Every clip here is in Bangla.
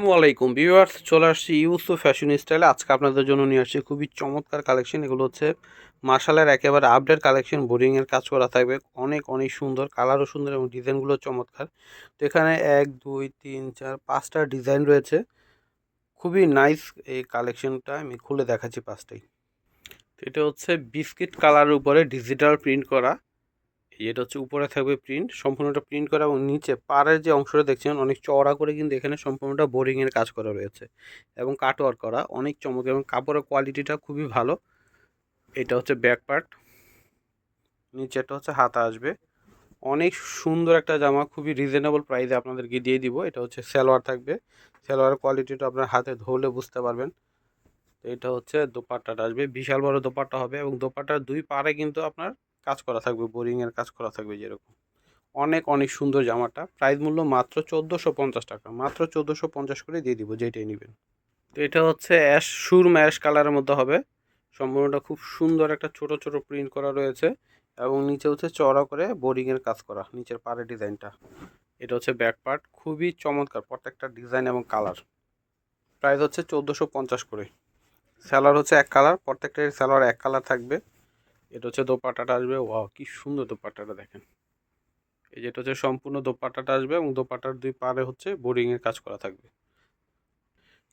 আসসালামু আলাইকুম ভিউয়ার্স, চলে আসছি ইউসুফ ফ্যাশন স্টাইলে। আজকে আপনাদের জন্য নিয়ে আসছি খুবই চমৎকার কালেকশন। এগুলো হচ্ছে মার্শালের একেবারে আপডেট কালেকশন, বোরিংয়ের কাজ করা থাকবে। অনেক অনেক সুন্দর, কালারও সুন্দর এবং ডিজাইনগুলো চমৎকার। তো এখানে 1 2 3 4 5টা ডিজাইন রয়েছে। খুবই নাইস এই কালেকশনটা, আমি খুলে দেখাচ্ছি 5টাই। তো এটা হচ্ছে বিস্কিট কালারের উপরে ডিজিটাল প্রিন্ট করা। এটা হচ্ছে উপরে থাকবে প্রিন্ট, সম্পূর্ণটা প্রিন্ট করা, এবং নিচে পাড়ের যে অংশটা দেখছেন অনেক চওড়া করে কিন্তু এখানে সম্পূর্ণটা বোরিংয়ের কাজ করা রয়েছে এবং কাটওয়ার্ক করা, অনেক চমক এবং কাপড়ের কোয়ালিটিটা খুবই ভালো। এটা হচ্ছে ব্যাক পার্ট, নিচেটা হচ্ছে হাতা আসবে। অনেক সুন্দর একটা জামা, খুবই রিজনেবল প্রাইসে আপনাদেরকে দিয়ে দিব। এটা হচ্ছে সালোয়ার থাকবে, সালোয়ারের কোয়ালিটিটা আপনার হাতে ধরলে বুঝতে পারবেন। তো এটা হচ্ছে দোপাট্টাটা আসবে, বিশাল বড় দোপাট্টা হবে এবং দোপাট্টার দুই পাড়ে কিন্তু আপনার কাজ করা থাকবে, বোরিংয়ের কাজ করা থাকবে যেরকম। অনেক অনেক সুন্দর জামাটা, প্রাইস মূল্য মাত্র 1450 টাকা, মাত্র 1450 করে দিয়ে দিব যেটাই নেবেন। তো এটা হচ্ছে অ্যাশ, সুরমা অ্যাশ কালারের মধ্যে হবে। সম্পূর্ণটা খুব সুন্দর একটা ছোট ছোট প্রিন্ট করা রয়েছে এবং নিচে হচ্ছে চওড়া করে বোরিংয়ের কাজ করা, নিচের পাড়ের ডিজাইনটা। এটা হচ্ছে ব্যাক পার্ট, খুবই চমৎকার প্রত্যেকটা ডিজাইন এবং কালার। প্রাইস হচ্ছে 1450 করে। স্যালোয়ার হচ্ছে এক কালার, প্রত্যেকটার স্যালোয়ার এক কালার থাকবে। এটা হচ্ছে দোপাট্টাটা আসবে, ওয়াও কি সুন্দর দোপাট্টাটা দেখেন। এই যেটা হচ্ছে সম্পূর্ণ দোপাট্টাটা আসবে এবং দোপাট্টার দুই পাড়ে হচ্ছে বোরিংয়ের কাজ করা থাকবে।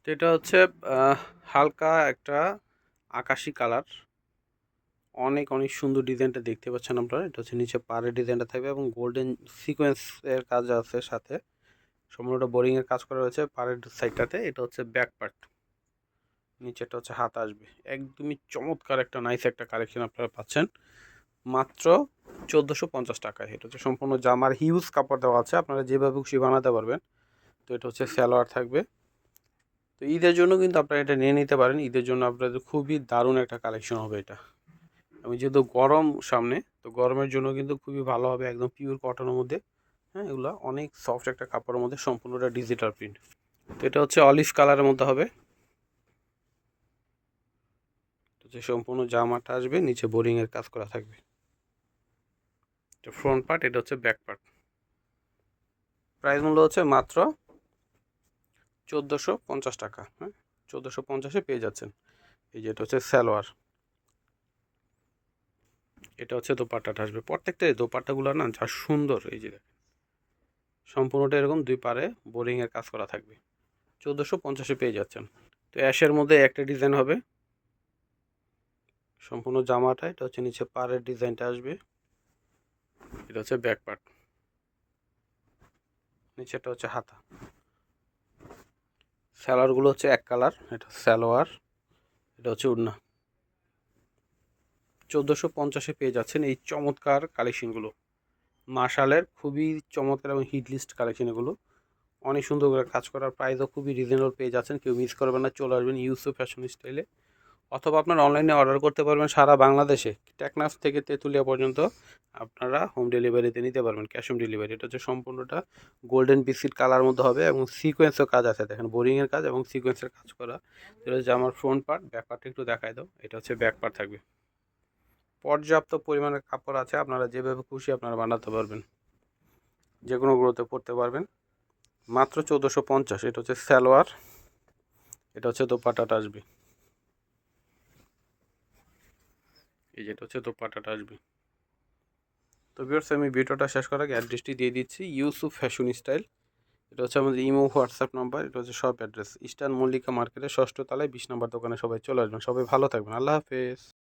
তো এটা হচ্ছে হালকা একটা আকাশি কালার, অনেক অনেক সুন্দর ডিজাইনটা দেখতে পাচ্ছেন আপনারা। এটা হচ্ছে নিচে পাড়ের ডিজাইনটা থাকবে এবং গোল্ডেন সিকোয়েন্সের কাজ আছে সাথে। সম্পূর্ণটা বোরিংয়ের কাজ করা রয়েছে পাড়ের সাইডটাতে। এটা হচ্ছে ব্যাক পার্ট, নিচেটা হচ্ছে হাত আসবে। একদমই চমৎকার একটা নাইস একটা কালেকশন আপনারা পাচ্ছেন মাত্র 1450 টাকায়। এটা হচ্ছে সম্পূর্ণ জামার হিউজ কাপড় দেওয়া আছে, আপনারা যেভাবে খুশি বানাতে পারবেন। তো এটা হচ্ছে সালোয়ার থাকবে। তো ঈদের জন্য কিন্তু আপনারা এটা নিয়ে নিতে পারেন, ঈদের জন্য আপনাদের খুবই দারুণ একটা কালেকশন হবে এটা। এবং যেহেতু গরম সামনে, তো গরমের জন্য কিন্তু খুবই ভালো হবে, একদম পিওর কটনের মধ্যে। হ্যাঁ, এগুলো অনেক সফট একটা কাপড়ের মধ্যে, সম্পূর্ণটা ডিজিটাল প্রিন্ট। তো এটা হচ্ছে অলিভ কালারের মধ্যে হবে। তো যে সম্পূর্ণ জামাটা আসবে, নিচে বোরিংয়ের কাজ করা থাকবে। এটা ফ্রন্ট পার্ট, এটা হচ্ছে ব্যাক পার্ট। প্রাইস মূল্য হচ্ছে মাত্র 1450 টাকা। হ্যাঁ, 1450-এ পেয়ে যাচ্ছেন। এই যে এটা হচ্ছে সালোয়ার, এটা হচ্ছে দোপাট্টাটা আসবে। প্রত্যেকটা দোপাট্টাগুলো না যা সুন্দর, এই যে দেখেন সম্পূর্ণটা এরকম দুই পারে বোরিংয়ের কাজ করা থাকবে। 1450-এ পেয়ে যাচ্ছেন। তো অ্যাশের মধ্যে একটা ডিজাইন হবে সম্পূর্ণ জামাটা। এটা হচ্ছে নিচে পাড়ের ডিজাইনটা আসবে। এটা হচ্ছে ব্যাক পার্ট, নিচেটা হচ্ছে হাতা। সালোয়ারগুলো হচ্ছে এক কালার, এটা সালোয়ার, এটা হচ্ছে ওড়না। 1450-এ পেয়ে যাচ্ছেন এই চমৎকার কালেকশনগুলো। মার্শালের খুবই চমৎকার এবং হিট লিস্ট কালেকশন এগুলো, অনেক সুন্দর করে কাজ করার, প্রাইসও খুবই রিজনেবল পেয়ে যাচ্ছেন। কেউ মিস করবেন না, চলে আসবেন ইউসুফ ফ্যাশন স্টাইলে। অথবা আপনারা অনলাইনে অর্ডার করতে পারবেন সারা বাংলাদেশে, টেকনাফ থেকে তেঁতুলিয়া পর্যন্ত আপনারা হোম ডেলিভারিতে নিতে পারবেন, ক্যাশ অন ডেলিভারি। এটা হচ্ছে সম্পূর্ণটা গোল্ডেন বিস্কিট কালার মধ্যে হবে এবং সিকোয়েন্সও কাজ আছে, দেখেন বোরিংয়ের কাজ এবং সিকোয়েন্সের কাজ করা। এটা হচ্ছে আমার ফ্রন্ট পার্ট, ব্যাক পার্টটা একটু দেখায় দাও। এটা হচ্ছে ব্যাক পার্ট থাকবে। পর্যাপ্ত পরিমাণের কাপড় আছে, আপনারা যেভাবে খুশি আপনারা বানাতে পারবেন, যে কোনো গ্রোতে পড়তে পারবেন। মাত্র 1450। এটা হচ্ছে সালোয়ার, এটা হচ্ছে দোপাট্টাটা আসবে। এই যেটা হচ্ছে দোপাট্টাটা আসবে। তো ভিউয়ার্স, আমি ভিডিওটা শেষ করার আগে অ্যাড্রেসটি দিয়ে দিচ্ছি, ইউসুফ ফ্যাশন স্টাইল। এটা হচ্ছে আমাদের ইমো হোয়াটসঅ্যাপ নাম্বার। এটা হচ্ছে শপ অ্যাড্রেস ইস্টার্ন মল্লিকা মার্কেটের 6ষ্ঠ তলায় 20 নম্বর দোকানে। সবাই চলে আসবেন, সবাই ভালো থাকবেন, আল্লাহ হাফেজ।